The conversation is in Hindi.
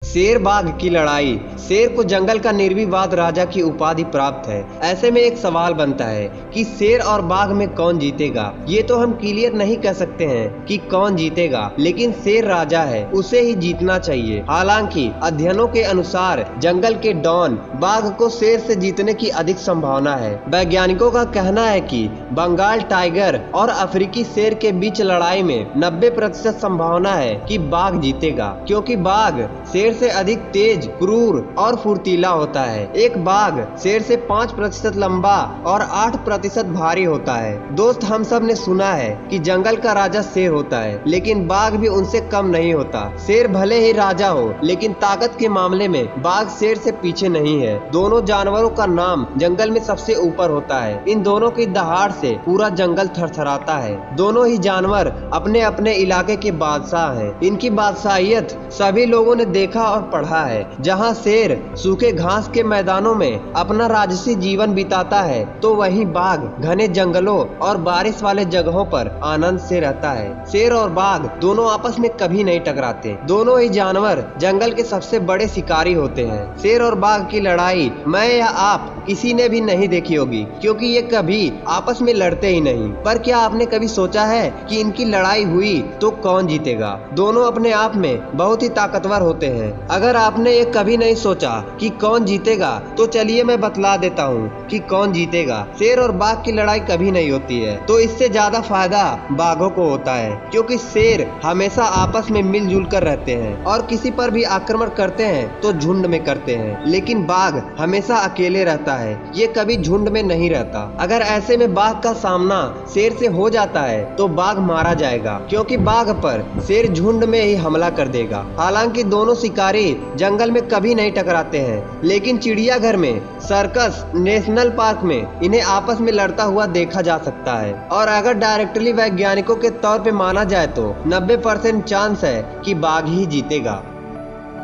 शेर बाघ की लड़ाई। शेर को जंगल का निर्विवाद राजा की उपाधि प्राप्त है। ऐसे में एक सवाल बनता है कि शेर और बाघ में कौन जीतेगा। ये तो हम क्लियर नहीं कह सकते हैं कि कौन जीतेगा, लेकिन शेर राजा है, उसे ही जीतना चाहिए। हालांकि अध्ययनों के अनुसार जंगल के डॉन बाघ को शेर से जीतने की अधिक संभावना है। वैज्ञानिकों का कहना है कि बंगाल टाइगर और अफ्रीकी शेर के बीच लड़ाई में 90% संभावना है कि बाघ जीतेगा, क्योंकि बाघ शेर से अधिक तेज, क्रूर और फुर्तीला होता है। एक बाघ शेर से 5% लंबा और 8% भारी होता है। दोस्त, हम सब ने सुना है कि जंगल का राजा शेर होता है, लेकिन बाघ भी उनसे कम नहीं होता। शेर भले ही राजा हो, लेकिन ताकत के मामले में बाघ शेर से पीछे नहीं है। दोनों जानवरों का नाम जंगल में सबसे ऊपर होता है। इन दोनों की दहाड़ से पूरा जंगल थरथराता है। दोनों ही जानवर अपने अपने इलाके के बादशाह हैं। इनकी बादशाहियत सभी लोगों ने देखा और पढ़ा है। जहाँ शेर सूखे घास के मैदानों में अपना राजसी जीवन बिताता है, तो वहीं बाघ घने जंगलों और बारिश वाले जगहों पर आनंद से रहता है। शेर और बाघ दोनों आपस में कभी नहीं टकराते। दोनों ही जानवर जंगल के सबसे बड़े शिकारी होते हैं। शेर और बाघ की लड़ाई मैं या आप किसी ने भी नहीं देखी होगी, क्योंकि ये कभी आपस में लड़ते ही नहीं। पर क्या आपने कभी सोचा है कि इनकी लड़ाई हुई तो कौन जीतेगा? दोनों अपने आप में बहुत ही ताकतवर होते हैं। अगर आपने ये कभी नहीं सोचा कि कौन जीतेगा, तो चलिए मैं बतला देता हूँ कि कौन जीतेगा। शेर और बाघ की लड़ाई कभी नहीं होती है, तो इससे ज्यादा फायदा बाघों को होता है, क्योंकि शेर हमेशा आपस में मिलजुल कर रहते हैं और किसी पर भी आक्रमण करते हैं तो झुंड में करते हैं। लेकिन बाघ हमेशा अकेले रहता है, ये कभी झुंड में नहीं रहता। अगर ऐसे में बाघ का सामना शेर से हो जाता है तो बाघ मारा जाएगा, क्योंकि बाघ पर शेर झुंड में ही हमला कर देगा। हालांकि दोनों शिकारी जंगल में कभी नहीं टकराते हैं, लेकिन चिड़ियाघर में, सर्कस, नेशनल पार्क में इन्हें आपस में लड़ता हुआ देखा जा सकता है। और अगर डायरेक्टली वैज्ञानिकों के तौर पे माना जाए तो 90% चांस है कि बाघ ही जीतेगा।